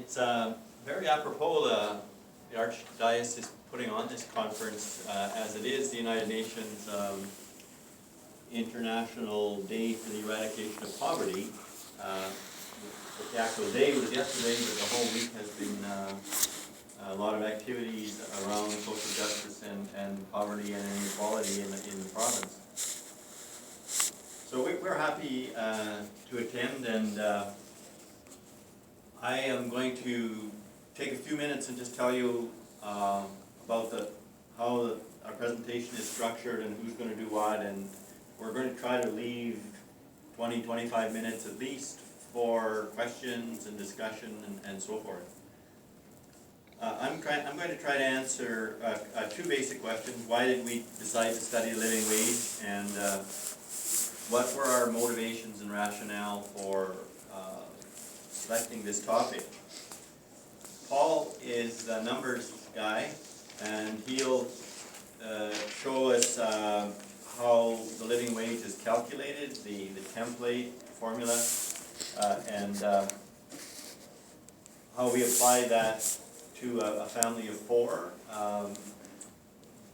It's very apropos the Archdiocese is putting on this conference as it is the United Nations International Day for the Eradication of Poverty. The actual day was yesterday, but the whole week has been a lot of activities around social justice and poverty and inequality in the province. So we're happy to attend, and I am going to take a few minutes and just tell you about how our presentation is structured and who's going to do what, and we're going to try to leave 20-25 minutes at least for questions and discussion and so forth. I'm going to try to answer two basic questions. Why did we decide to study the living wage, and what were our motivations and rationale for selecting this topic? Paul is the numbers guy, and he'll show us how the living wage is calculated, the template formula, and how we apply that to a family of four.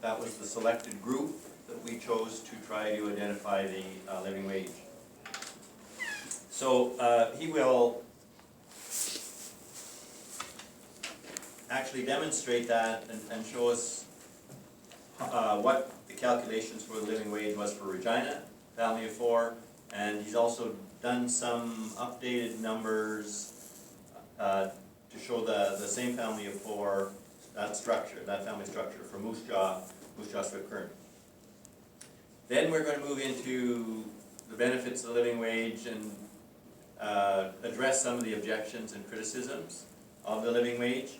That was the selected group that we chose to try to identify the living wage. So he will actually demonstrate that and show us what the calculations for the living wage was for Regina, family of four, and he's also done some updated numbers to show the same family of four, that family structure for Moose Jaw, Swift Current. Then we're going to move into the benefits of the living wage and address some of the objections and criticisms of the living wage.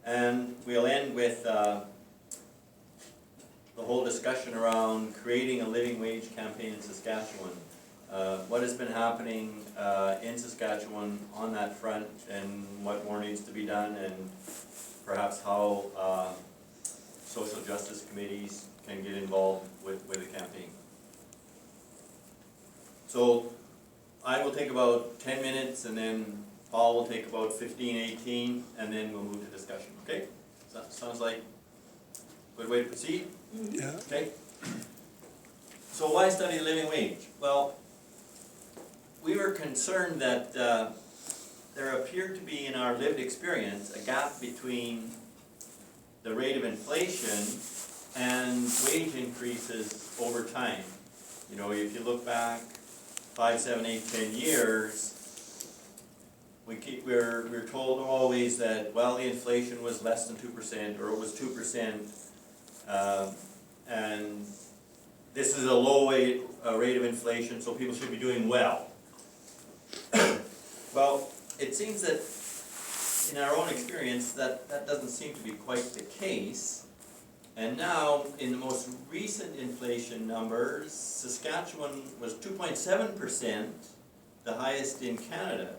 And we'll end with the whole discussion around creating a living wage campaign in Saskatchewan. What has been happening in Saskatchewan on that front, and what more needs to be done, and perhaps how social justice committees can get involved with the campaign. So I will take about 10 minutes, and then Paul will take about 15, 18, and then we'll move to discussion. Okay? Sounds like a good way to proceed? Yeah. Okay. So why study the living wage? Well, we were concerned that there appeared to be in our lived experience a gap between the rate of inflation and wage increases over time. You know, if you look back 5, 7, 8, 10 years, we're told always that, well, the inflation was less than 2% or it was 2%, and this is a low rate of inflation, so people should be doing well. Well, it seems that in our own experience that doesn't seem to be quite the case. And now, in the most recent inflation numbers, Saskatchewan was 2.7%, the highest in Canada.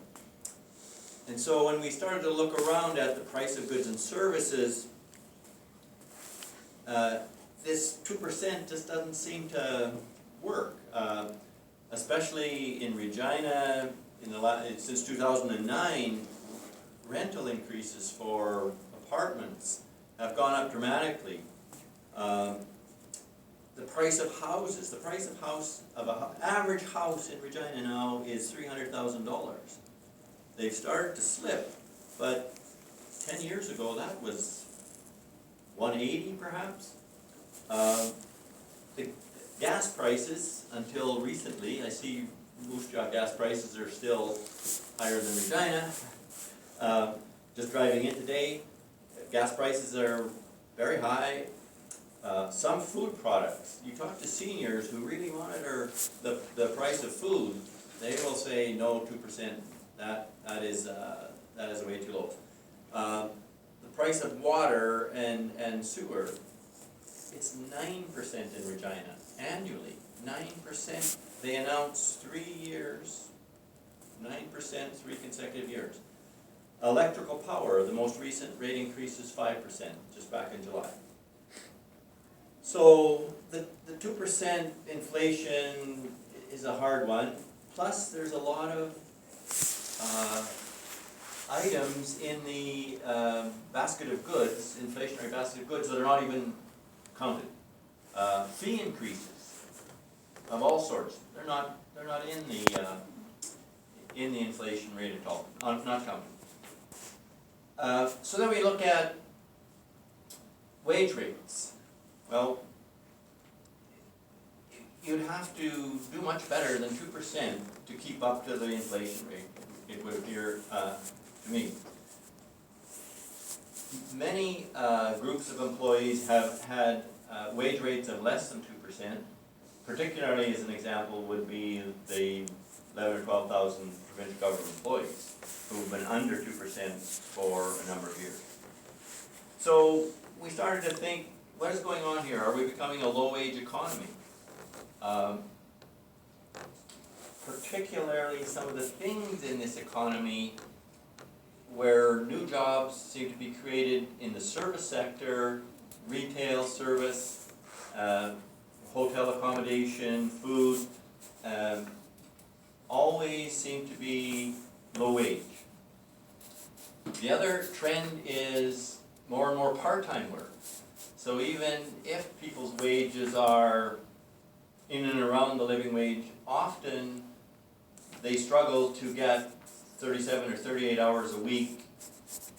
And so when we started to look around at the price of goods and services, this 2% just doesn't seem to work, especially in Regina. Since 2009, rental increases for apartments have gone up dramatically. The price of houses, of an average house in Regina now is $300,000. They've started to slip, but 10 years ago that was 180 perhaps. The gas prices, until recently, I see Moose Jaw gas prices are still higher than Regina. Just driving in today, gas prices are very high. Some food products, you talk to seniors who really monitor the price of food, they will say no, 2%. That is way too low. The price of water and sewer, it's 9% in Regina annually. 9%. They announced 3 years, 9%, 3 consecutive years. Electrical power, the most recent rate increase is 5%, just back in July. So the 2% inflation is a hard one. Plus, there's a lot of items in the basket of goods, inflationary basket of goods, that are not even counted. Fee increases of all sorts, they're not in the inflation rate at all, not counted. So then we look at wage rates. Well, you'd have to do much better than 2% to keep up to the inflation rate, it would appear to me. Many groups of employees have had wage rates of less than 2%, particularly as an example would be the 11,000 or 12,000 provincial government employees who've been under 2% for a number of years. So we started to think, what is going on here? Are we becoming a low-wage economy? Particularly some of the things in this economy where new jobs seem to be created in the service sector, retail service, hotel accommodation, food, always seem to be low wage. The other trend is more and more part-time work. So even if people's wages are in and around the living wage, often they struggle to get 37 or 38 hours a week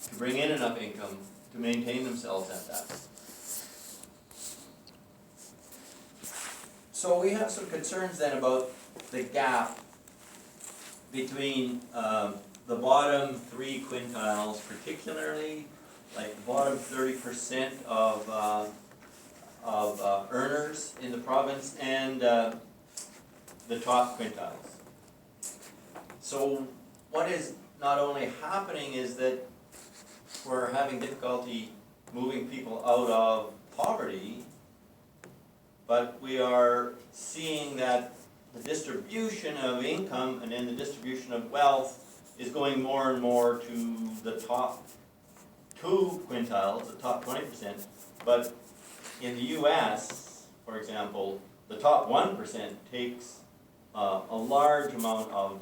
to bring in enough income to maintain themselves at that. So we have some concerns then about the gap between the bottom 3 quintiles, particularly like the bottom 30% of earners in the province, and the top quintiles. So what is not only happening is that we're having difficulty moving people out of poverty, but we are seeing that the distribution of income and then the distribution of wealth is going more and more to the top 2 quintiles, the top 20%, but in the US, for example, the top 1% takes a large amount of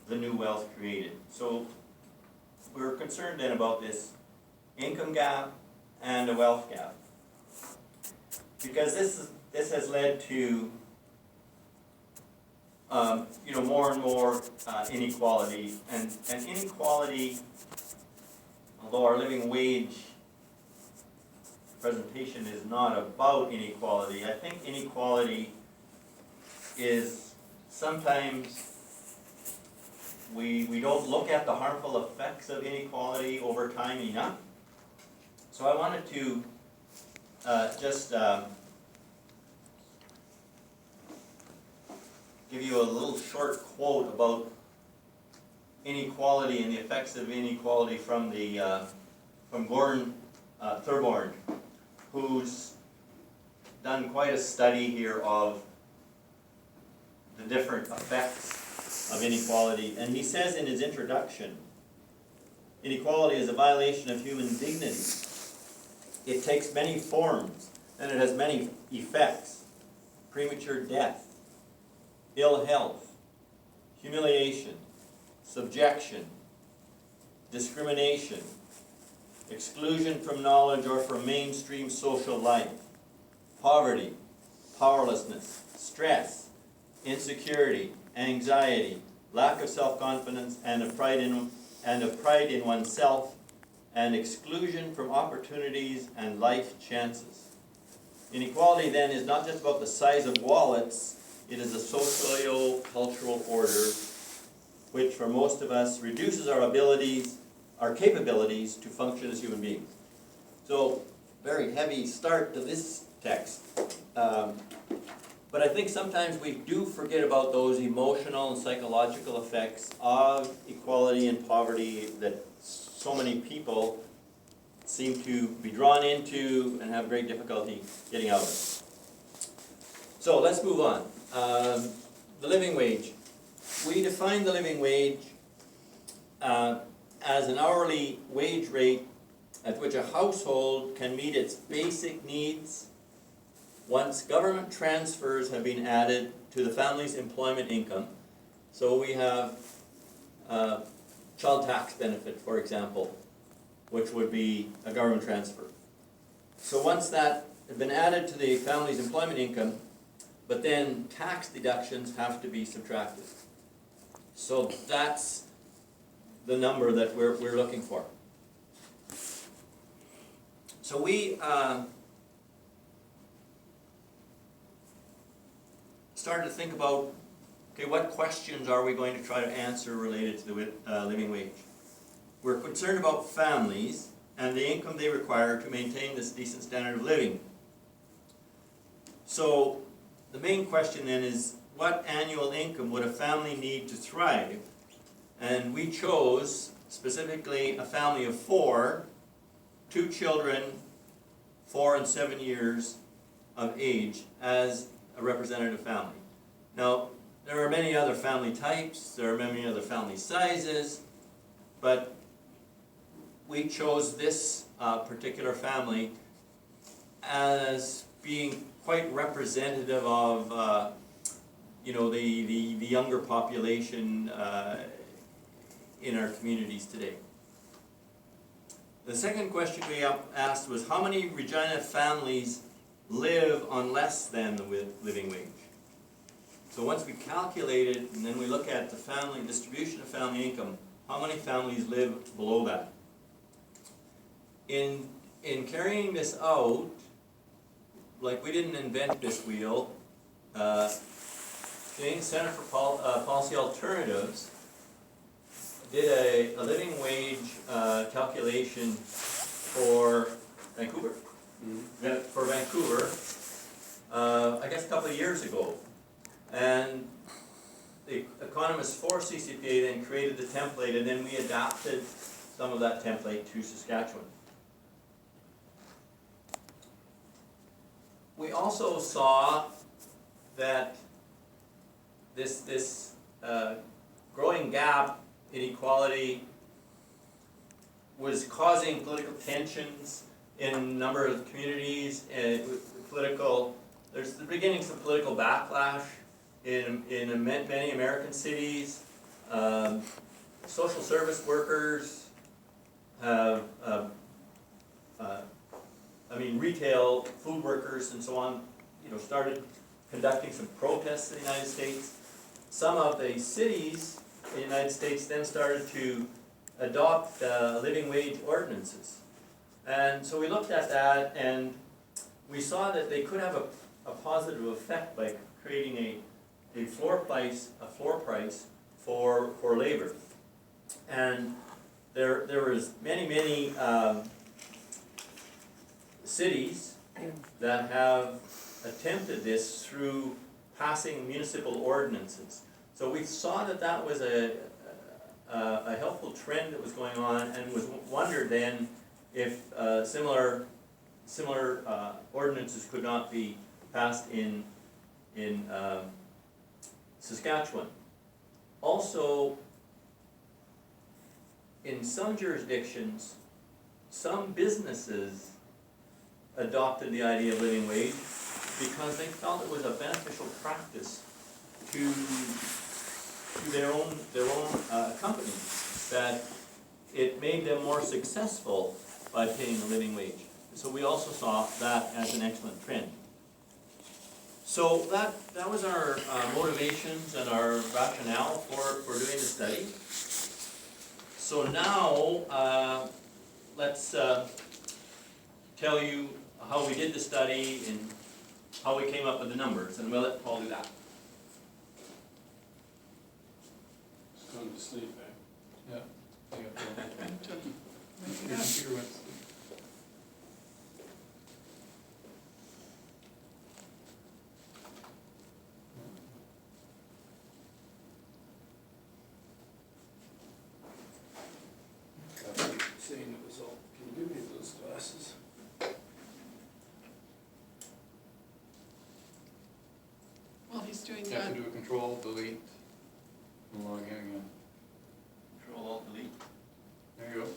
the new wealth created. So we're concerned then about this income gap and a wealth gap, because this has led to more and more inequality, and inequality, although our living wage presentation is not about inequality, I think inequality is sometimes we don't look at the harmful effects of inequality over time enough. So I wanted to just give you a little short quote about inequality and the effects of inequality from Gordon Thurborn, who's done quite a study here of the different effects of inequality. And he says in his introduction, inequality is a violation of human dignity. It takes many forms, and it has many effects: premature death, ill health, humiliation, subjection, discrimination, exclusion from knowledge or from mainstream social life, poverty, powerlessness, stress, insecurity, anxiety, lack of self-confidence, and of pride in oneself, and exclusion from opportunities and life chances. Inequality then is not just about the size of wallets, it is a socio-cultural order which for most of us reduces our capabilities to function as human beings. So, very heavy start to this text. But I think sometimes we do forget about those emotional and psychological effects of equality and poverty that so many people seem to be drawn into and have great difficulty getting out of. So let's move on. The living wage. We define the living wage as an hourly wage rate at which a household can meet its basic needs once government transfers have been added to the family's employment income. So we have child tax benefit, for example, which would be a government transfer. So once that had been added to the family's employment income, but then tax deductions have to be subtracted. So that's the number that we're looking for. So we started to think about, okay, what questions are we going to try to answer related to the living wage? We're concerned about families and the income they require to maintain this decent standard of living. So the main question then is, what annual income would a family need to thrive? And we chose specifically a family of 4, 2 children, 4 and 7 years of age as a representative family. Now, there are many other family types, there are many other family sizes, but we chose this particular family as being quite representative of you know, the younger population in our communities today. The second question we asked was, how many Regina families live on less than the living wage? So once we calculated, and then we look at the family distribution of family income, how many families live below that? In carrying this out, like, we didn't invent this wheel. Canadian Centre for Policy Alternatives did a living wage calculation for Vancouver. Mm-hmm. For Vancouver, I guess a couple of years ago. And the economists for CCPA then created the template, and then we adapted some of that template to Saskatchewan. We also saw that this growing gap inequality was causing political tensions in a number of communities, and there's the beginnings of political backlash in many American cities. Social service workers have, retail food workers and so on, started conducting some protests in the United States. Some of the cities in the United States then started to adopt living wage ordinances. And so we looked at that, and we saw that they could have a positive effect by creating a floor price for labor. And there was many cities that have attempted this through passing municipal ordinances. So we saw that was a helpful trend that was going on, and wondered then if similar ordinances could not be passed in Saskatchewan. Also, in some jurisdictions, some businesses adopted the idea of living wage because they felt it was a beneficial practice to their own companies, that it made them more successful by paying a living wage. So we also saw that as an excellent trend. So that was our motivations and our rationale for doing the study. So now let's tell you how we did the study and how we came up with the numbers, and we'll let Paul do that. Just going to sleep, eh? Yeah. Your computer went to sleep. Saying the result. Can you give me those glasses? Well, he's doing You have that. to do a control, delete, and log in again. Control Alt Delete. There you go.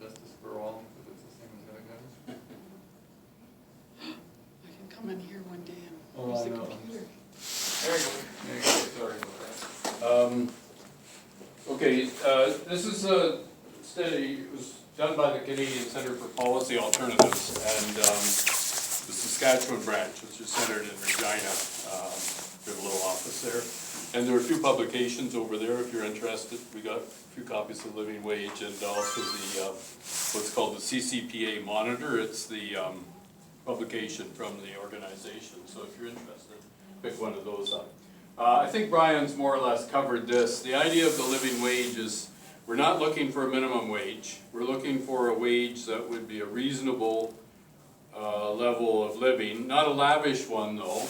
Justice for all, because it's the same as the other guys. I can come in here one day and Oh, use I the know. computer. There you go. There you go, sorry about that. Okay, this is a study, it was done by the Canadian Centre for Policy Alternatives and the Saskatchewan branch, which is centered in Regina. We have a little office there. And there are 2 publications over there if you're interested. We got a few copies of Living Wage and also the what's called the CCPA Monitor. It's the publication from the organization. So if you're interested, pick one of those up. I think Brian's more or less covered this. The idea of the living wage is we're not looking for a minimum wage. We're looking for a wage that would be a reasonable level of living, not a lavish one though.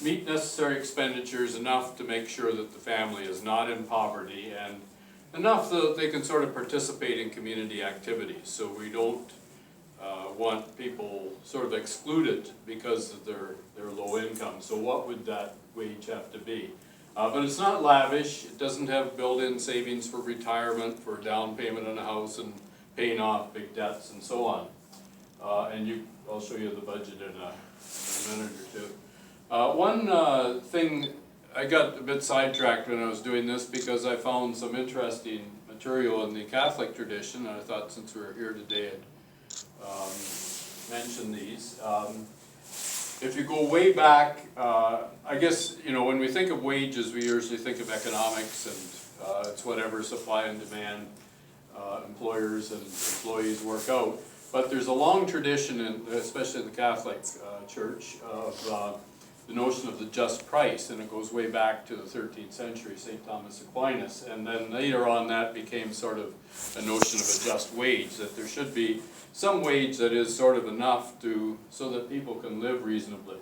Meet necessary expenditures enough to make sure that the family is not in poverty and enough that they can sort of participate in community activities. So we don't want people sort of excluded because of their low income. So what would that wage have to be? But it's not lavish. It doesn't have built-in savings for retirement, for down payment on a house and paying off big debts and so on. And I'll show you the budget in a minute or two. One thing, I got a bit sidetracked when I was doing this because I found some interesting material in the Catholic tradition, and I thought since we were here today I'd mention these. If you go way back, I guess, you know, when we think of wages, we usually think of economics and it's whatever supply and demand employers and employees work out. But there's a long tradition, especially in the Catholic Church, of the notion of the just price, and it goes way back to the 13th century, St. Thomas Aquinas, and then later on that became sort of a notion of a just wage, that there should be some wage that is sort of enough so that people can live reasonably.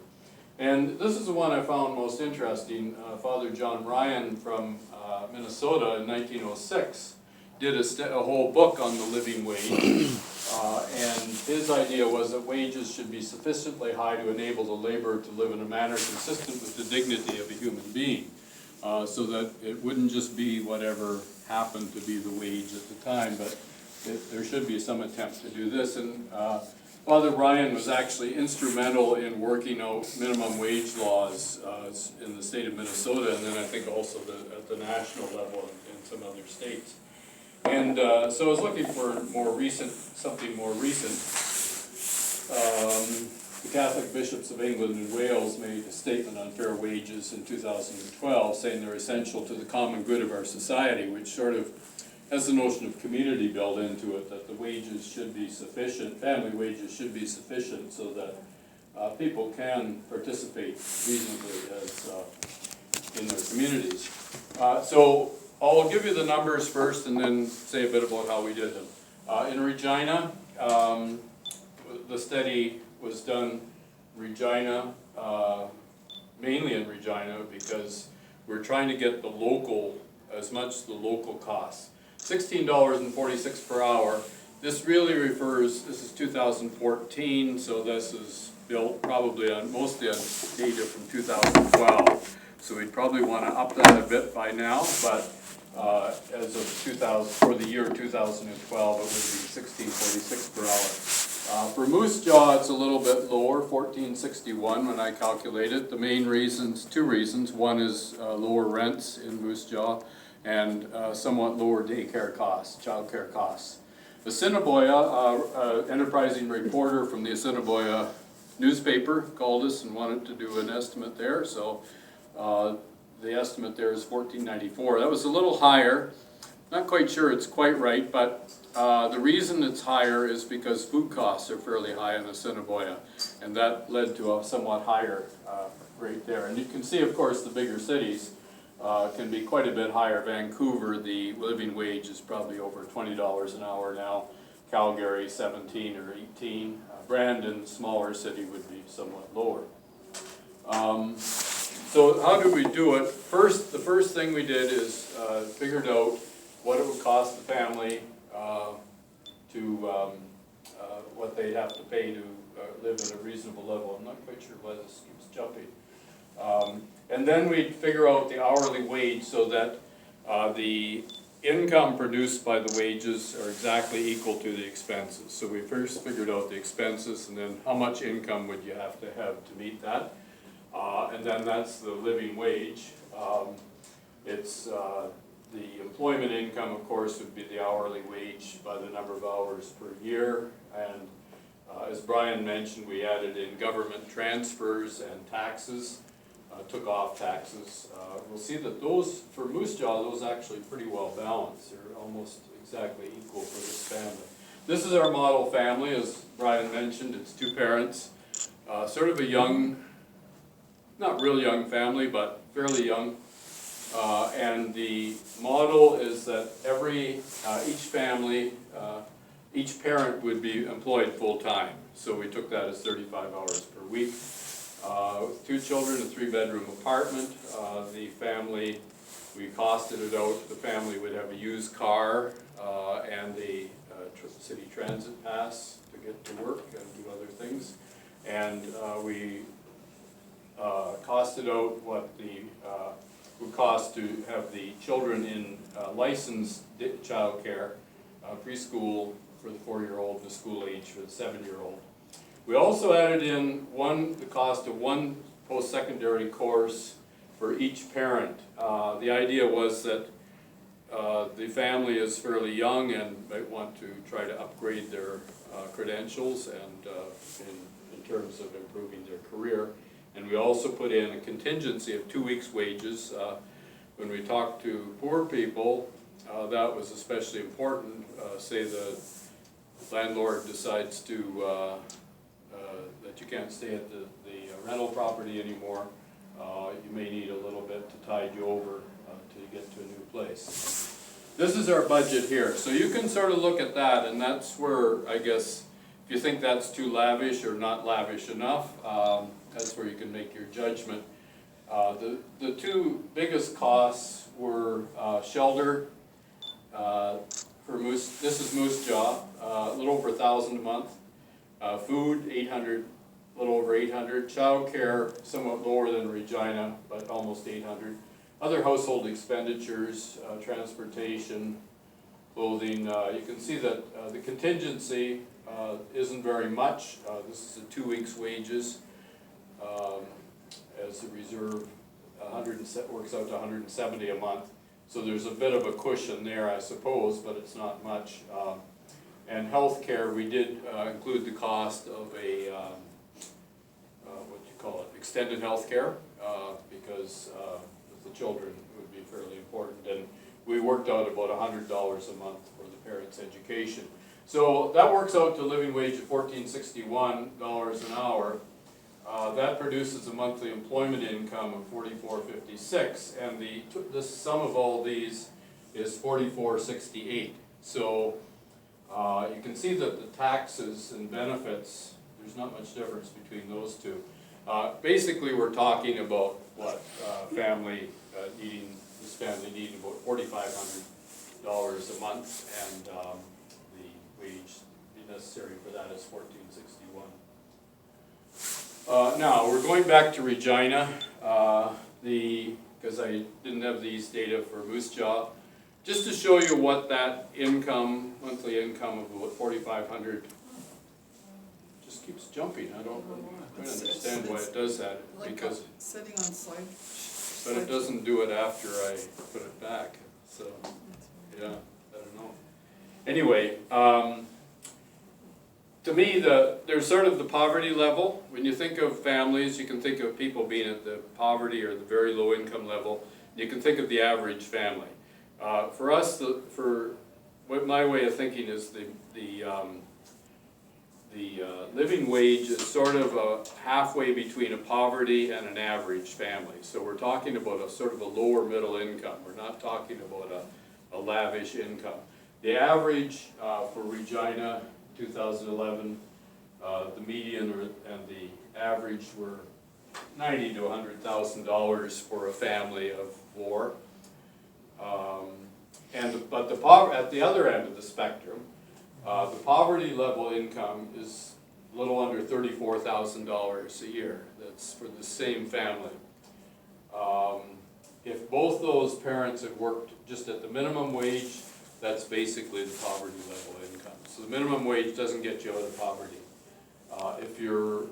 And this is the one I found most interesting. Father John Ryan from Minnesota in 1906 did a whole book on the living wage. And his idea was that wages should be sufficiently high to enable the laborer to live in a manner consistent with the dignity of a human being, so that it wouldn't just be whatever happened to be the wage at the time, but there should be some attempt to do this. And Father Ryan was actually instrumental in working out minimum wage laws in the state of Minnesota, and then I think also at the national level in some other states. And so I was looking for something more recent. The Catholic Bishops of England and Wales made a statement on fair wages in 2012, saying they're essential to the common good of our society, which sort of has the notion of community built into it, that the wages should be sufficient, family wages should be sufficient so that people can participate reasonably in their communities. So I'll give you the numbers first and then say a bit about how we did them. In Regina, the study was done Regina, mainly in Regina, because we're trying to get as much the local costs. $16.46 per hour. This really this is 2014, so this is built probably mostly on data from 2012. So we'd probably want to up that a bit by now, but as of for the year 2012, it would be $16.46 per hour. For Moose Jaw, it's a little bit lower, $14.61 when I calculate it. The main reasons, 2 reasons. One is lower rents in Moose Jaw and somewhat lower daycare costs, child care costs. Assiniboia, enterprising reporter from the Assiniboia newspaper called us and wanted to do an estimate there, so the estimate there is $14.94. That was a little higher. Not quite sure it's quite right, but the reason it's higher is because food costs are fairly high in Assiniboia, and that led to a somewhat higher rate there. And you can see, of course, the bigger cities can be quite a bit higher. Vancouver, the living wage is probably over $20 an hour now. Calgary, 17 or 18. Brandon, smaller city, would be somewhat lower. So how did we do it? The first thing we did is figured out what it would cost the family what they'd have to pay to live at a reasonable level. I'm not quite sure why this keeps jumping. And then we'd figure out the hourly wage so that the income produced by the wages are exactly equal to the expenses. So we first figured out the expenses and then how much income would you have to meet that. And then that's the living wage. It's the employment income, of course, would be the hourly wage by the number of hours per year. And as Brian mentioned, we added in government transfers and taxes, took off taxes. We'll see that those, for Moose Jaw, those actually pretty well balanced. They're almost exactly equal for this family. This is our model family, as Brian mentioned. It's 2 parents, sort of a young, not real young family, but fairly young. And the model is that each family, each parent would be employed full-time. So we took that as 35 hours per week. With 2 children, a 3-bedroom apartment. The family, we costed it out. The family would have a used car and a city transit pass to get to work and do other things. And we costed out what the would cost to have the children in licensed childcare, preschool for the 4-year-old, the school age for the 7-year-old. We also added in the cost of 1 post-secondary course for each parent. The idea was that the family is fairly young and might want to try to upgrade their credentials and in terms of improving their career. And we also put in a contingency of 2 weeks' wages. When we talked to poor people, that was especially important. Say the landlord decides to that you can't stay at the rental property anymore, you may need a little bit to tide you over till you get to a new place. This is our budget here, so you can sort of look at that, and that's where, I guess, if you think that's too lavish or not lavish enough, that's where you can make your judgment. The 2 biggest costs were shelter for Moose. This is Moose Jaw, a little over $1,000 a month. Food, $800, a little over $800. Child care, somewhat lower than Regina, but almost $800. Other household expenditures, transportation, clothing. You can see that the contingency isn't very much. This is a 2 weeks' wages. As a reserve, works out to $170 a month. So there's a bit of a cushion there, I suppose, but it's not much. And health care, we did include the cost of a, extended health care, because with the children it would be fairly important. And we worked out about $100 a month for the parents' education. So that works out to a living wage of $14.61 an hour. That produces a monthly employment income of $44.56, and the sum of all these is $44.68. So you can see that the taxes and benefits, there's not much difference between those 2. Basically, we're talking about what this family needing about $4,500 a month, and the wage necessary for that is $14.61. Now, we're going back to Regina, because I didn't have these data for Moose Jaw, just to show you what that income, monthly income of about $4,500, just keeps jumping. I don't quite understand why it does that, because, Sitting on slide. but it doesn't do it after I put it back, so, yeah, I don't know. Anyway, to me, there's sort of the poverty level. When you think of families, you can think of people being at the poverty or the very low income level. You can think of the average family. For us, what my way of thinking is the living wage is sort of halfway between a poverty and an average family. So we're talking about a sort of a lower middle income. We're not talking about a lavish income. The average for Regina, 2011, the median and the average were $90,000 to $100,000 for a family of 4. But at the other end of the spectrum, the poverty level income is a little under $34,000 a year. That's for the same family. If both those parents had worked just at the minimum wage, that's basically the poverty level income. So the minimum wage doesn't get you out of poverty. If you're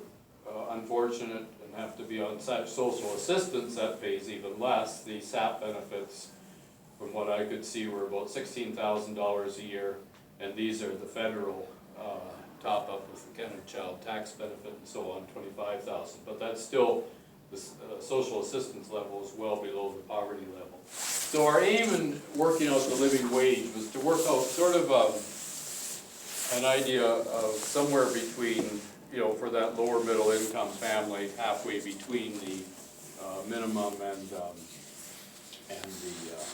unfortunate and have to be on such social assistance, that pays even less. The SAP benefits, from what I could see, were about $16,000 a year, and these are the federal top up with the Canada Child Tax Benefit and so on, $25,000. But that's still, the social assistance level is well below the poverty level. So our aim in working out the living wage was to work out sort of an idea of somewhere between, you know, for that lower middle income family, halfway between the minimum and the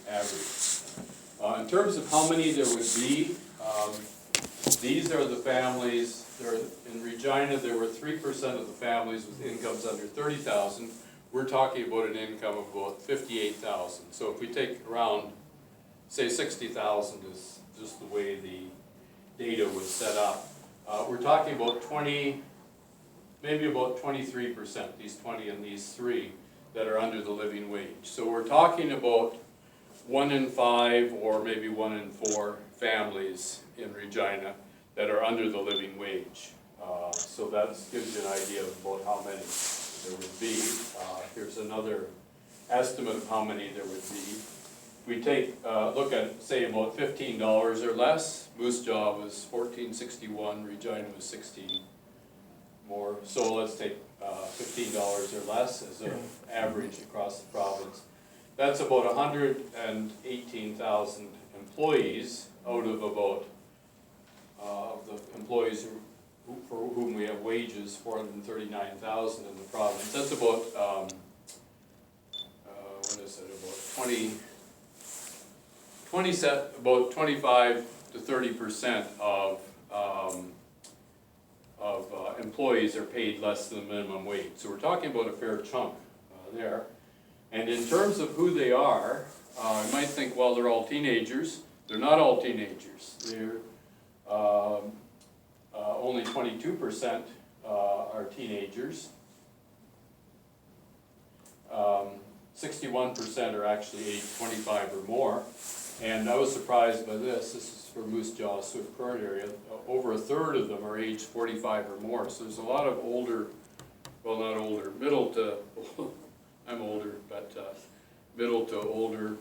average. In terms of how many there would be, these are the families. In Regina, there were 3% of the families with incomes under $30,000. We're talking about an income of about $58,000. So if we take around, say 60,000 is just the way the data was set up. We're talking about maybe about 23%, these 20 and these 3, that are under the living wage. So we're talking about 1 in 5 or maybe 1 in 4 families in Regina that are under the living wage. So that gives you an idea of about how many there would be. Here's another estimate of how many there would be. We take look at, say, about $15 or less. Moose Jaw was $14.61, Regina was 16 more. So let's take $15 or less as an average across the province. That's about 118,000 employees out of about the employees for whom we have wages, 439,000 in the province. That's about what is it? About 25 to 30% of employees are paid less than the minimum wage. So we're talking about a fair chunk there. And in terms of who they are, you might think, well, they're all teenagers. They're not all teenagers. They're only 22% are teenagers. 61% are actually aged 25 or more. And I was surprised by this. This is for Moose Jaw, Swift Current area. Over a third of them are aged 45 or more. So there's a lot of older, well, not older, middle to, I'm older, but middle to older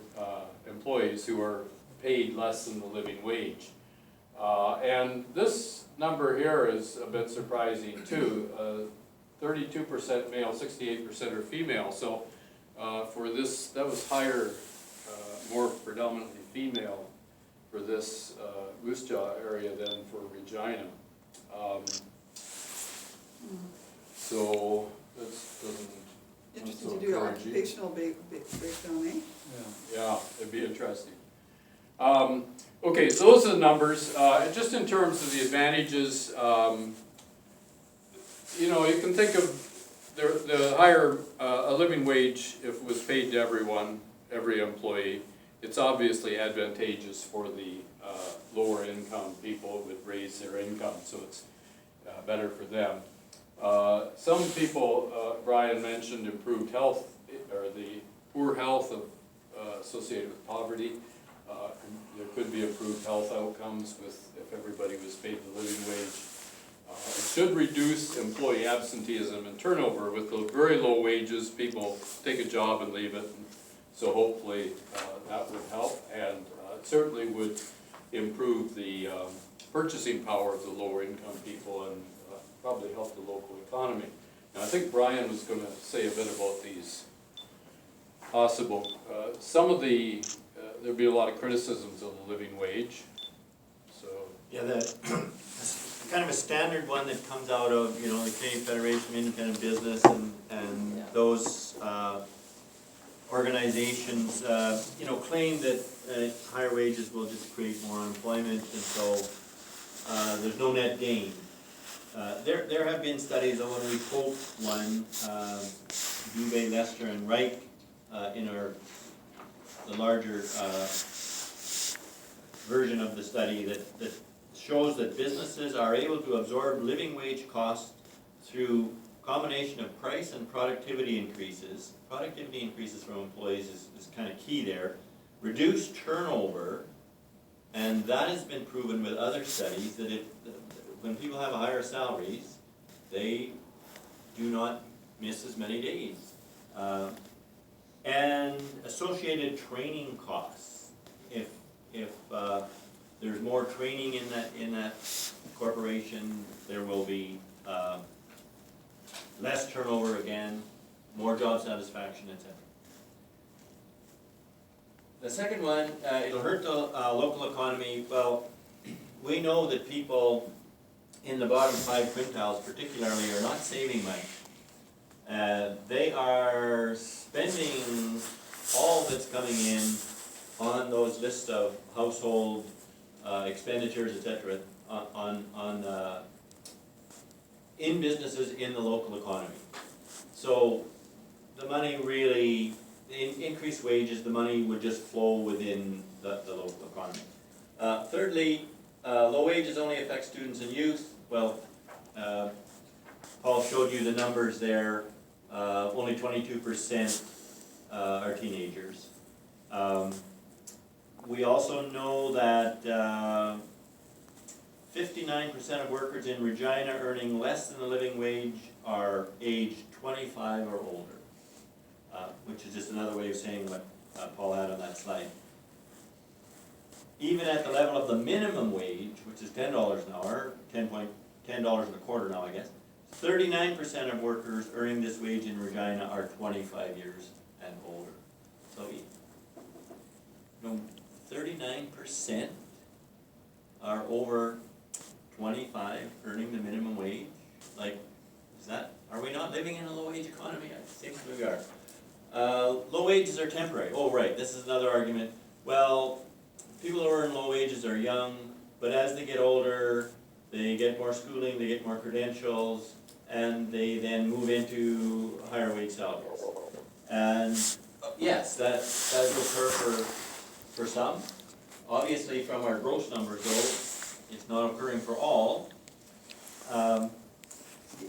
employees who are paid less than the living wage. And this number here is a bit surprising too. 32% male, 68% are female. So for this, that was higher, more predominantly female for this Moose Jaw area than for Regina. So that doesn't. Interesting to do occupational breakdown, eh? Yeah, it'd be interesting. Okay, so those are the numbers. Just in terms of the advantages, you know, you can think of the higher a living wage if it was paid to everyone, every employee. It's obviously advantageous for the lower income people. It would raise their income, so it's better for them. Some people, Brian mentioned improved health, or the poor health associated with poverty. There could be improved health outcomes if everybody was paid the living wage. It should reduce employee absenteeism and turnover. With the very low wages, people take a job and leave it. So hopefully that would help, and it certainly would improve the purchasing power of the lower income people and probably help the local economy. Now I think Brian was going to say a bit about these possible, some of the, there'd be a lot of criticisms of the living wage. So Yeah, that kind of a standard one that comes out of, you know, the Canadian Federation of Independent Business and those organizations, you know, claim that higher wages will just create more unemployment, and so there's no net gain. There have been studies, though, when we quote one, Dubé, Lester, and Reich in the larger version of the study that shows that businesses are able to absorb living wage costs through combination of price and productivity increases. Productivity increases from employees is kind of key there. Reduced turnover, and that has been proven with other studies that when people have higher salaries, they do not miss as many days. And associated training costs. If there's more training in that corporation, there will be less turnover again, more job satisfaction, etc. The second one, it'll hurt the local economy. Well, we know that people in the bottom 5 quintiles particularly are not saving money. They are spending all that's coming in on those lists of household expenditures, etc., in businesses in the local economy. So the money really, in increased wages, the money would just flow within the local economy. Thirdly, low wages only affect students and youth. Well, Paul showed you the numbers there. Only 22% are teenagers. We also know that 59% of workers in Regina earning less than the living wage are aged 25 or older, which is just another way of saying what Paul had on that slide. Even at the level of the minimum wage, which is $10 an hour, $10.25 now, I guess, 39% of workers earning this wage in Regina are 25 years and older. So, 39% are over 25 earning the minimum wage. Like, are we not living in a low wage economy? I think we are. Low wages are temporary. Oh, right, this is another argument. Well, people who earn low wages are young, but as they get older, they get more schooling, they get more credentials, and they then move into higher wage salaries. And yes, that does occur for some. Obviously, from our gross numbers, though, it's not occurring for all. The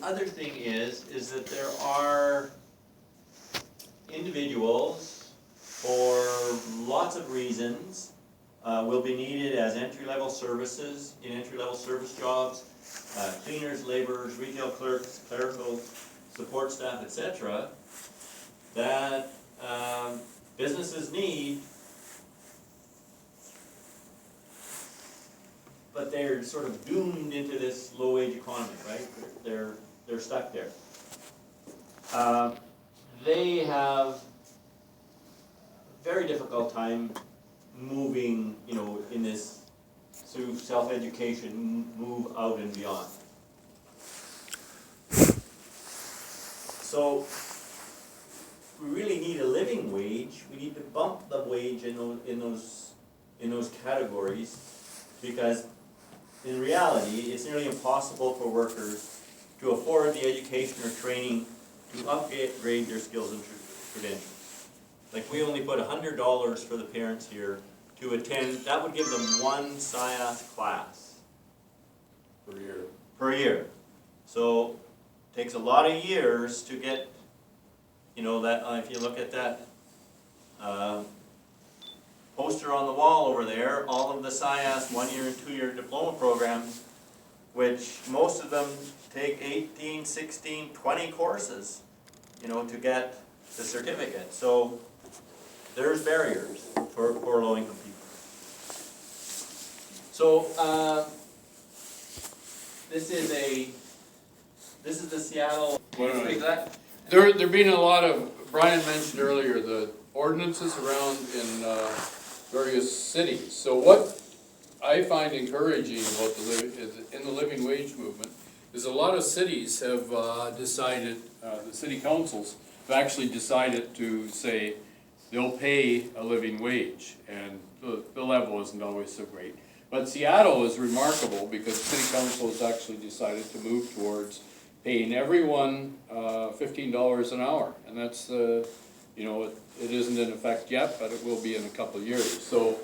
other thing is that there are individuals, for lots of reasons, will be needed as entry-level services, in entry-level service jobs, cleaners, laborers, retail clerks, clerical support staff, etc., that businesses need, but they're sort of doomed into this low-wage economy, right? They're stuck there. They have a very difficult time moving, in this through self-education, move out and beyond. So we really need a living wage. We need to bump the wage in those categories, because in reality, it's nearly impossible for workers to afford the education or training to upgrade their skills and credentials. Like, we only put $100 for the parents here to attend. That would give them one SciAS class per year. So it takes a lot of years to get, that. If you look at that poster on the wall over there, all of the SciAS 1-year and 2-year diploma programs, which most of them take 18, 16, 20 courses, to get the certificate. So there's barriers for low-income people. So this is the Seattle. Speak to that? There been a lot of, Brian mentioned earlier, the ordinances around in various cities. So what I find encouraging about in the living wage movement is a lot of cities have decided, the city councils have actually decided to say they'll pay a living wage, and the level isn't always so great. But Seattle is remarkable because the city council has actually decided to move towards paying everyone $15 an hour, and that's it isn't in effect yet, but it will be in a couple of years. So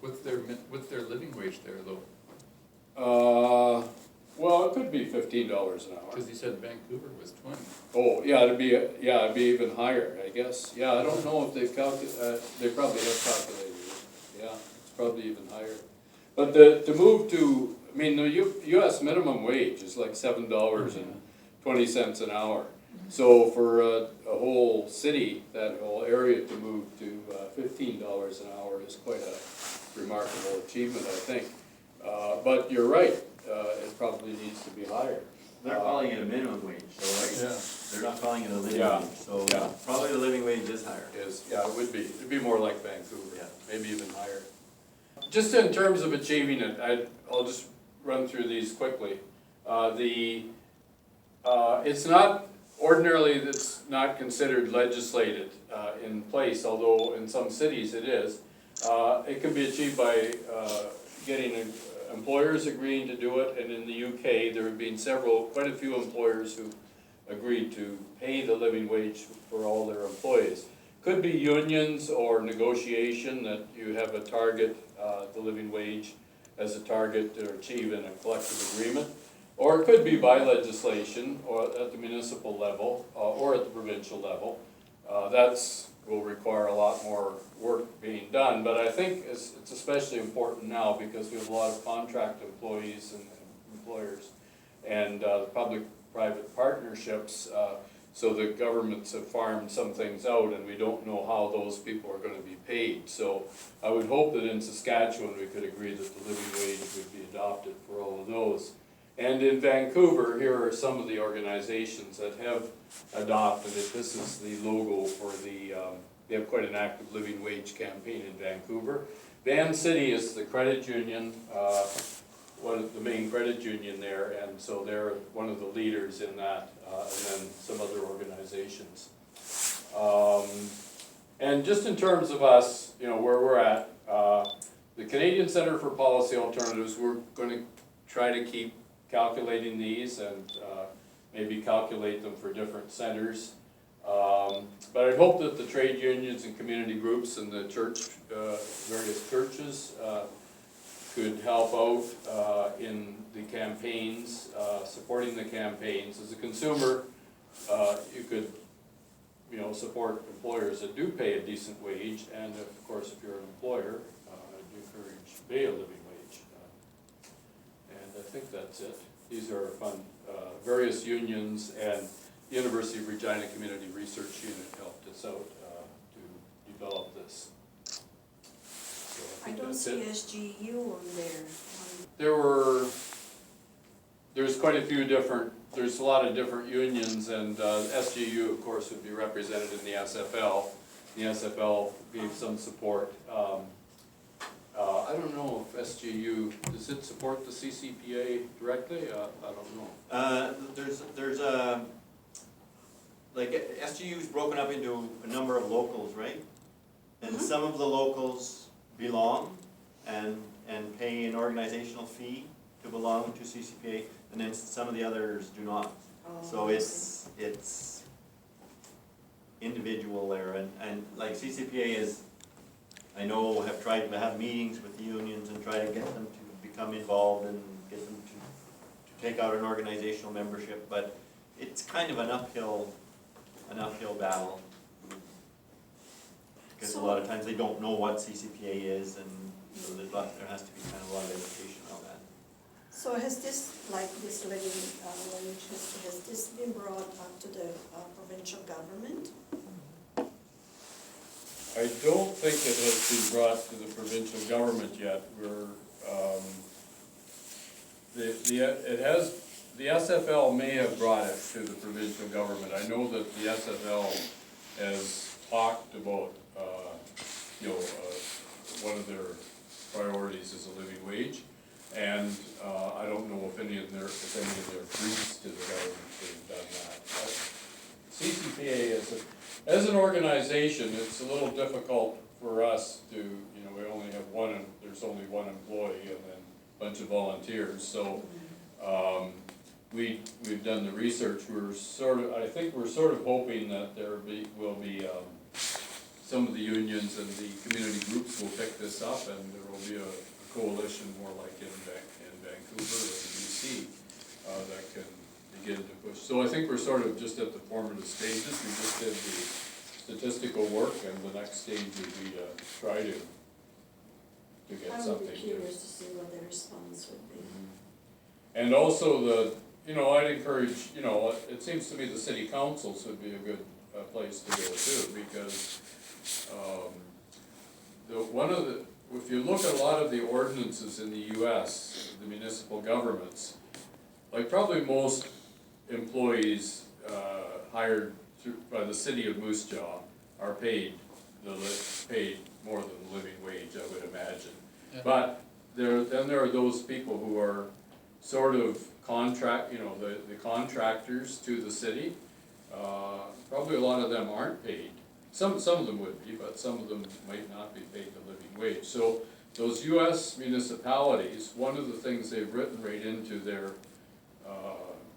What's their living wage there though? Well, it could be $15 an hour. Because you said Vancouver was 20. Oh, yeah, it'd be even higher, I guess. Yeah, I don't know if they've they probably have calculated it. Yeah, it's probably even higher. But to move to, the U.S. minimum wage is like $7.20 an hour. So for a whole city, that whole area to move to $15 an hour is quite a remarkable achievement, I think. But you're right, it probably needs to be higher. They're calling it a minimum wage, so Yeah. they're not calling it a living Yeah. wage, so Yeah. probably the living wage is higher. Yeah, it would be, it'd be more like Vancouver, Yeah. maybe even higher. Just in terms of achieving it, I'll just run through these quickly. It's not, ordinarily it's not considered legislated in place, although in some cities it is. It can be achieved by getting employers agreeing to do it, and in the UK there have been quite a few employers who agreed to pay the living wage for all their employees. Could be unions or negotiation that you have a target, the living wage as a target to achieve in a collective agreement. Or it could be by legislation, or at the municipal level, or at the provincial level. Will require a lot more work being done, but I think it's especially important now because we have a lot of contract employees and employers and public-private partnerships, so the governments have farmed some things out and we don't know how those people are going to be paid. So I would hope that in Saskatchewan we could agree that the living wage would be adopted for all of those. And in Vancouver, here are some of the organizations that have adopted it. This is the logo for they have quite an active living wage campaign in Vancouver. Van City is the credit union, one of the main credit union there, and so they're one of the leaders in that, and then some other organizations. And just in terms of us, where we're at, the Canadian Centre for Policy Alternatives, we're going to try to keep calculating these and maybe calculate them for different centers. But I hope that the trade unions and community groups and the various churches could help out in the campaigns, supporting the campaigns. As a consumer, you could support employers that do pay a decent wage, and of course if you're an employer, I'd encourage to pay a living wage. And I think that's it. These are fun. Various unions and the University of Regina Community Research Unit helped us out to develop this. So I think don't that's see it. SGU on there. There's quite a few there's a lot of different unions, and SGU of course would be represented in the SFL. The SFL gave some support. I don't know if SGU, does it support the CCPA directly? I don't know. There's like SGU is broken up into a number of locals, right? And some of the locals belong and pay an organizational fee to belong to CCPA, and then some of the others do not. So it's individual there, and like CCPA is, I know, have tried to have meetings with the unions and try to get them to become involved and get them to take out an organizational membership, but it's kind of an uphill battle. Because a lot of times they don't know what CCPA is, and so there has to be kind of a lot of education on that. So has this, like this living wage, has this been brought up to the provincial government? I don't think it has been brought to the provincial government yet. The SFL may have brought it to the provincial government. I know that the SFL has talked about, one of their priorities is a living wage, and I don't know if any of their briefs to the government have done that. But CCPA as an organization, it's a little difficult for us to, we only have there's only one employee and then a bunch of volunteers, so we've done the research. I think we're sort of hoping that there will be some of the unions and the community groups will pick this up, and there will be a coalition more like in Vancouver or BC that can begin to push. So I think we're sort of just at the formative stages. We just did the statistical work, and the next stage would be to try to get I would something. be curious to see what the response would be. And also you know, I'd encourage, you know, it seems to me the city councils would be a good place to go too, because if you look at a lot of the ordinances in the US, the municipal governments, like probably most employees hired by the city of Moose Jaw are paid more than the living wage, I would imagine. Yeah. But then there are those people who are sort of the contractors to the city. Probably a lot of them aren't paid. Some of them would be, but some of them might not be paid the living wage. So those US municipalities, one of the things they've written right into their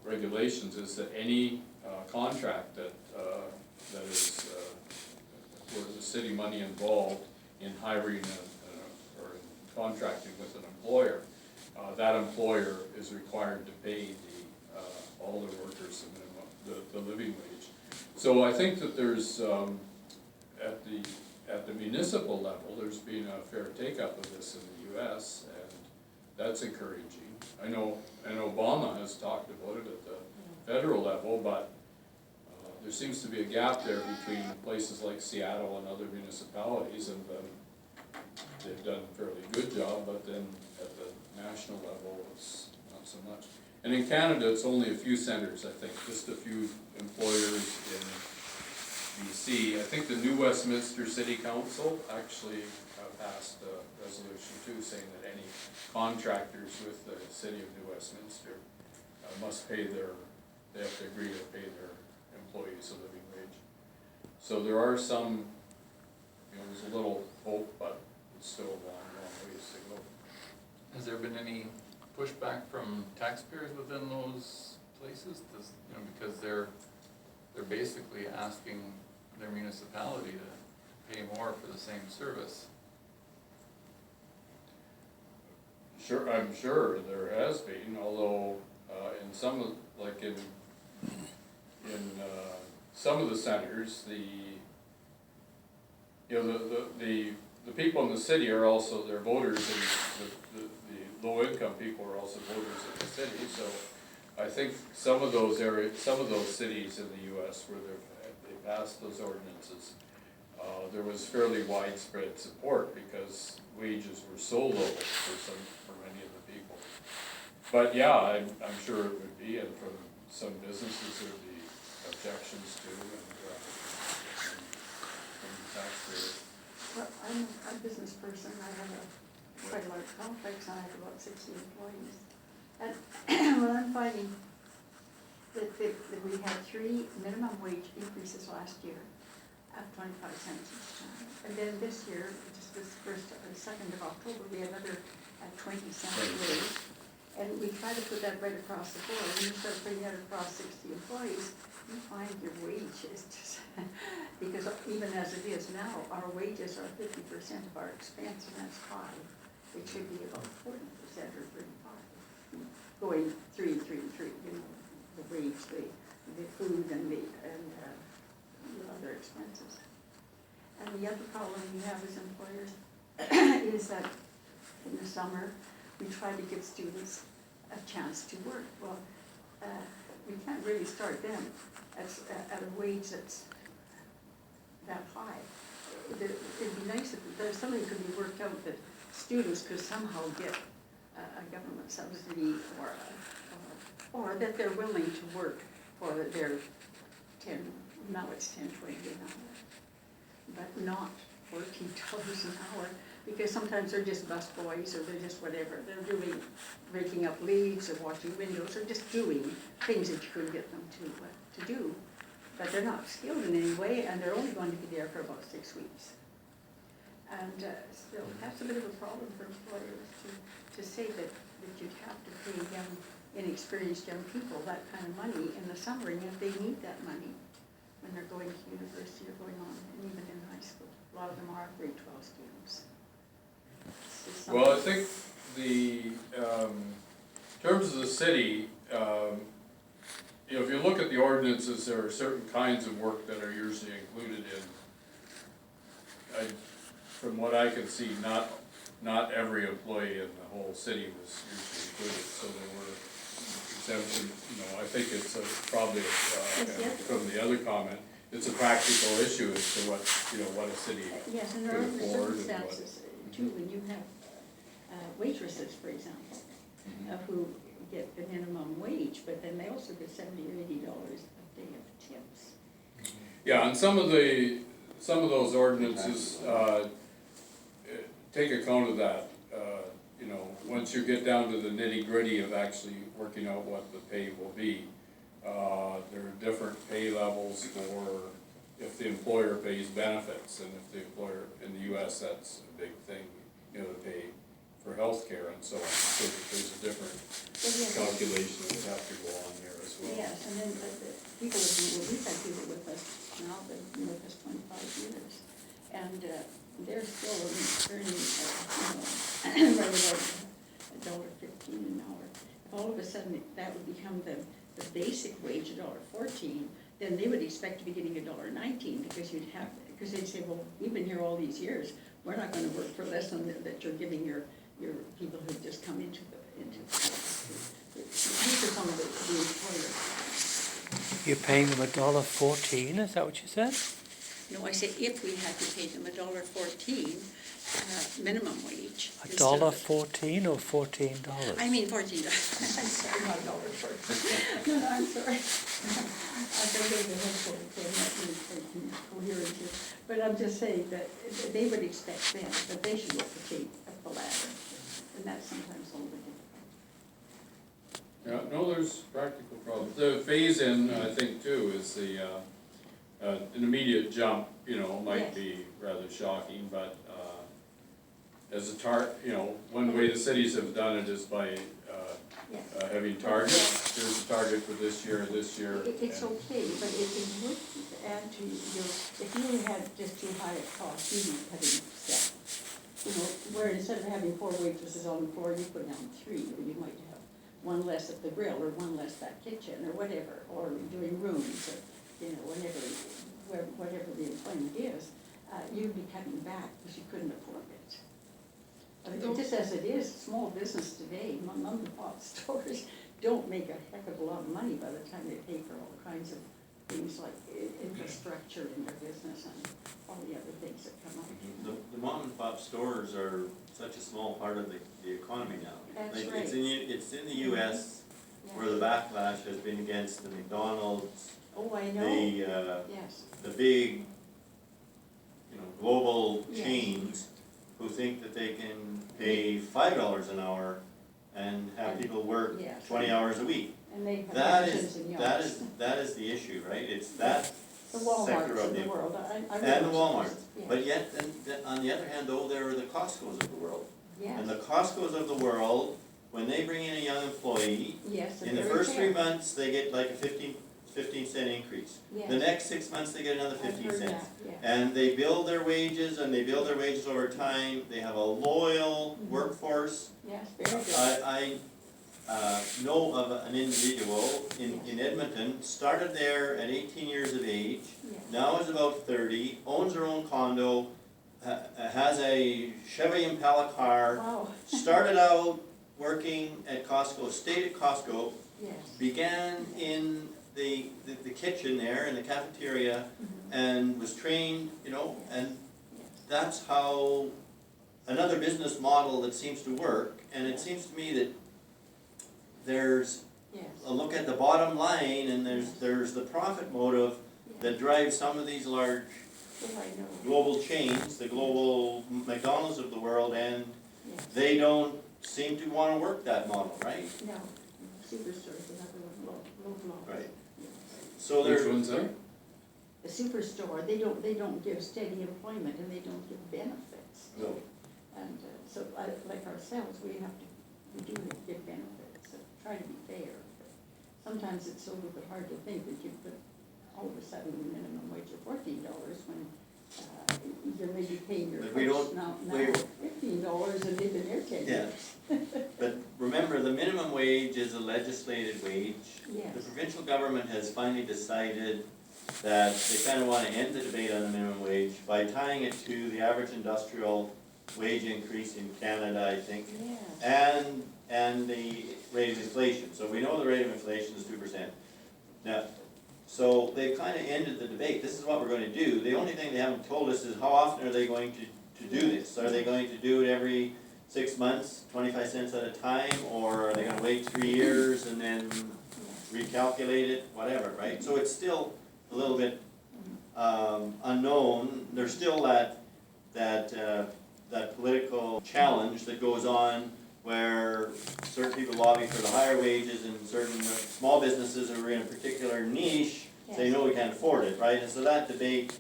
regulations is that any contract that is where the city money involved in hiring or in contracting with an employer, that employer is required to pay all their workers the living wage. So I think that there's at the municipal level, there's been a fair take-up of this in the US, and that's encouraging. I know, and Obama has talked about it at the federal level, but there seems to be a gap there between places like Seattle and other municipalities, and they've done a fairly good job, but then at the national level, it's not so much. And in Canada, it's only a few centers, I think, just a few employers in BC. I think the New Westminster City Council actually passed a resolution too, saying that any contractors with the city of New Westminster must pay they have to agree to pay their employees a living wage. So there are some, there's a little hope, but it's still a long ways to go. Has there been any pushback from taxpayers within those places? Because they're basically asking their municipality to pay more for the same service. Sure, I'm sure there has been, although in some of, like in some of the centers, the people in the city are also, they're voters, and the low-income people are also voters in the city. So I think some of those cities in the U.S. where they passed those ordinances, there was fairly widespread support because wages were so low for many of the people. But yeah, I'm sure it would be, and from some businesses there would be objections to, and from the taxpayers. Well, I'm a business person. I have quite a large complex, and I have about 60 employees. And well, I'm finding that we had 3 minimum wage increases last year at 25 cents each time. And then this year, just this 2nd of October, we had another at 20 cents a raise. And we try to put that right across the board. When you start putting that across 60 employees, you find your wage is just, because even as it is now, our wages are 50% of our expense, and that's high. It should be about 40% or 35%. Going 3, the wage, the food and the other expenses. And the other problem we have as employers is that in the summer, we try to give students a chance to work. Well, we can't really start them at a wage that's that high. It'd be nice if something could be worked out that students could somehow get a government subsidy or that they're willing to work for their now it's $10.20 an hour, but not $14 an hour, because sometimes they're just bus boys or they're just whatever. They're doing, raking up leaves or washing windows or just doing things that you couldn't get them to do. But they're not skilled in any way, and they're only going to be there for about 6 weeks. And so that's a bit of a problem for employers to say that you'd have to pay young, inexperienced young people that kind of money in the summer, and yet they need that money when they're going to university or going on, and even in high school. A lot of them are grade 12 students. Well, I think in terms of the city, if you look at the ordinances, there are certain kinds of work that are usually included in. From what I can see, not every employee in the whole city was usually included. So there were exemption, you know, I think it's probably, yes. from the other comment, it's a practical issue as to what, you know, what a city Yes, and there could are other afford and what. circumstances too, when you have waitresses, for example, who get the minimum wage, but then they also get $70 or $80 a day of tips. Yeah, and some of those ordinances, take account of that, you know, once you get down to the nitty-gritty of actually working out what the pay will be, there are different pay levels for if the employer pays benefits, and if the employer, in the US, that's a big thing, you know, to pay for healthcare and so on, so there's a different calculation that would have to go on there as well. Yes, and then the people have been, well, we've had people with us now, they've been with us 25 years, and they're still earning, right about $1.15 an hour. If all of a sudden that would become the basic wage, $1.14, then they would expect to be getting $1.19, because because they'd say, well, we've been here all these years, we're not gonna work for less than that you're giving your people who've just come into these are some of the employers. You're paying them $1.14, is that what you said? No, I said if we had to pay them $1.14 minimum wage. $1.14 or $14? I mean $14. I'm sorry, not $1.14. No, I'm sorry. I think there's a headquarters, so I'm not really coherent here. But I'm just saying that they would expect them, that they should work the tape up the ladder. And that's sometimes a little difficult. Yeah, no, there's practical problems. The phase-in, I think, too, is an immediate jump, you know, might Yes. be rather shocking, but, as a you know, one way the cities have done it is by, Yes. having targets. Here's a target for this year. It's and- okay, but it would add to your, if you had just too high a cost, you'd be cutting staff. You know, where instead of having 4 waitresses on the floor, you put down 3, or you might have one less at the grill, or one less at kitchen, or whatever, or doing rooms, or, you know, whatever the employment is, you'd be cutting back because you couldn't afford it. I mean, just as it is, small business today, mom and pop stores don't make a heck of a lot of money by the time they pay for all kinds of things like infrastructure in their business and all the other things that come up. The mom and pop stores are such a small part of the economy now. That's Like, right. It's in the US where the backlash has been against the McDonald's, Oh, I know, yes, the big, you know, global Yes. chains who think that they can pay $5 an hour and have And- people work yes. 20 hours a week. and they have That mansions and is, yards. that is the issue, right? It's that The sector Walmarts of of the the world, I and the realize Walmart. this, yeah. But yet, on the other hand, though, there are the Costco's of the world. Yes, And the Costco's of the world, when they bring in a young employee, yes, in the very first 3 fair. months, they get like a 15-cent increase. Yes. The next 6 months, they get another I've 15 heard cents. that, yes. And they build their wages, and they build their wages over time. They have a loyal Mhm. workforce. Yes, very good. I know of an individual in Edmonton, started there at 18 years of age, Yes. now is about 30, owns her own condo, has a Chevy Impala car, Wow, started out working at Costco, stayed at Costco, yes. began in the kitchen there, in the cafeteria, Mhm. and was trained, you know, and Yes. that's how another business model that seems to work, and it seems to me that there's Yes. a look at the bottom line, and there's the profit motive that drives some of these large Well, I know. global chains, the global McDonald's of the world, and Yes. they don't seem to wanna work that model, right? No, Superstore's another one, low. Right. Yes. So Which they're, one's that? The Superstore, they don't give steady employment and they don't give benefits. no, And so, like ourselves, we do give benefits, so try to be fair. But sometimes it's a little bit hard to think that you put all of a sudden the minimum wage of $14 when you're maybe paying your But we clerks don't- now we- $15 and they've been there 10 Yeah. years. but remember, the minimum wage is a legislated wage. Yes. The provincial government has finally decided that they kinda wanna end the debate on the minimum wage by tying it to the average industrial wage increase in Canada, I think, Yes. and the rate of inflation. So we know the rate of inflation is 2%. Now, so they've kind of ended the debate. This is what we're going to do. The only thing they haven't told us is how often are they going to do this? Are they going to do it every 6 months, 25 cents at a time, or are they going to wait 3 years and then recalculate it, whatever, right? So it's still a little bit unknown. There's still that political challenge that goes on where certain people lobby for the higher wages and certain small businesses who are in a particular niche say, no, we can't afford it, right? And so that debate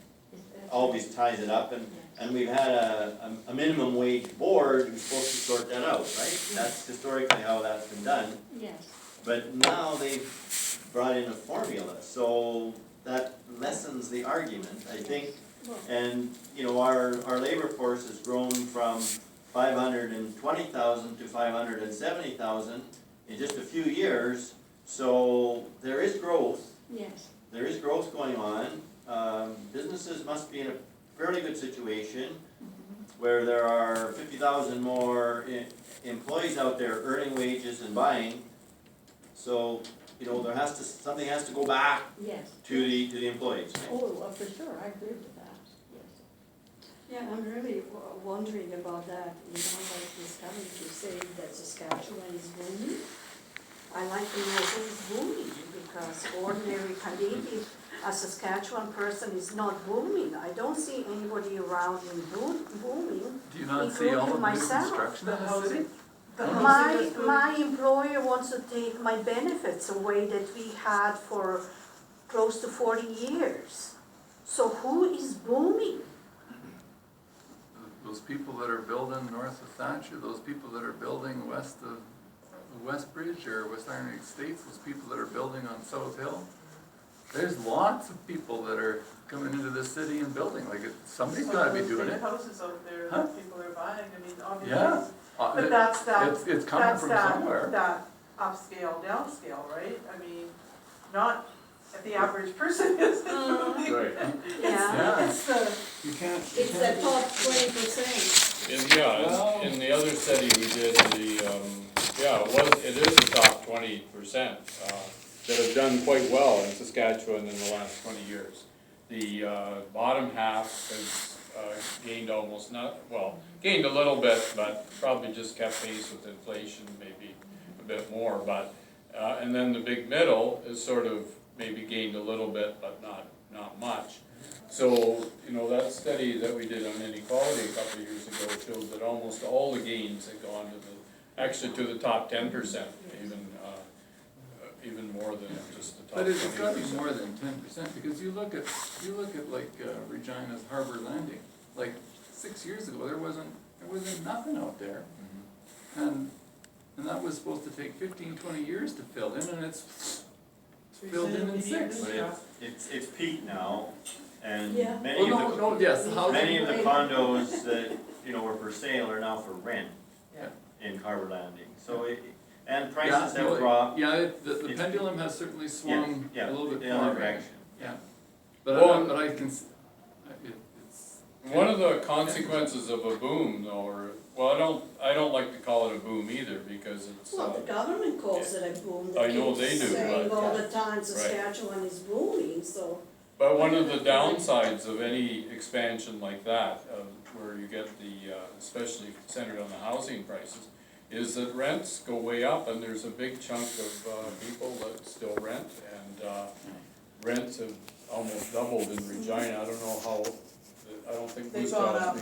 always ties it up, and we've had a minimum wage board who's supposed to sort that out, right? That's historically how that's been done. Yes. But now they've brought in a formula, so that lessens the argument, I think. And, you know, our labor force has grown from 520,000 to 570,000 in just a few years, so there is growth. Yes. There is growth going on. Businesses must be in a fairly good situation where there are 50,000 more employees out there earning wages and buying. So, you know, something has to go back Yes. to the employees. Oh, for sure, I agree with that, yes. Yeah, I'm really wondering about that, you know, like this coming to say that Saskatchewan is booming. I like to know who's booming, because ordinary Canadian, a Saskatchewan person is not booming. I don't see anybody around in booming, Do you not see all of including the new myself. construction in the city? My employer wants to take my benefits away that we had for close to 40 years. So who is booming? Those people that are building north of Thatcher, those people that are building west of the West Bridge or West Iron Estates, those people that are building on South Hill. There's lots of people that are coming into the city and building, like somebody's gotta be doing it. houses out there Huh? that people are buying, I mean, obviously. Yeah. But that's that, It's coming from somewhere. that upscale, downscale, right? I mean, not at the average person, is it? Right. Yeah. It's the, You can't. It's the top 20%. In the other study we did, it is the top 20%, that have done quite well in Saskatchewan in the last 20 years. The, bottom half has, gained gained a little bit, but probably just kept pace with inflation, maybe a bit more, but, and then the big middle is sort of maybe gained a little bit, but not much. So, you know, that study that we did on inequality a couple of years ago showed that almost all the gains had gone to the top 10%, even more than just the top 20%. But it's gotta be more than 10%, because you look at like Regina's Harbor Landing, like 6 years ago, there wasn't nothing out there. And that was supposed to take 15-20 years to fill in, and it's filled in 6. But it's peaked now, and Yeah. many of the housing- condos that, you know, were for sale are now for rent Yeah. in Harbor Landing. So and prices have dropped. Yeah, the pendulum has certainly swung Yeah, a little bit in the other farther. direction. Yeah, but I can, it's. One of the consequences of a boom, though, I don't like to call it a boom either, because it's, Well, the government calls it a boom. I know keeps they do, saying but- all the time Saskatchewan is booming, so. but one of the downsides of any expansion like that, where you get especially centered on the housing prices, is that rents go way up, and there's a big chunk of people that still rent, and rents have almost doubled in Regina. I don't know how, I don't think they've Moose gone Jaws up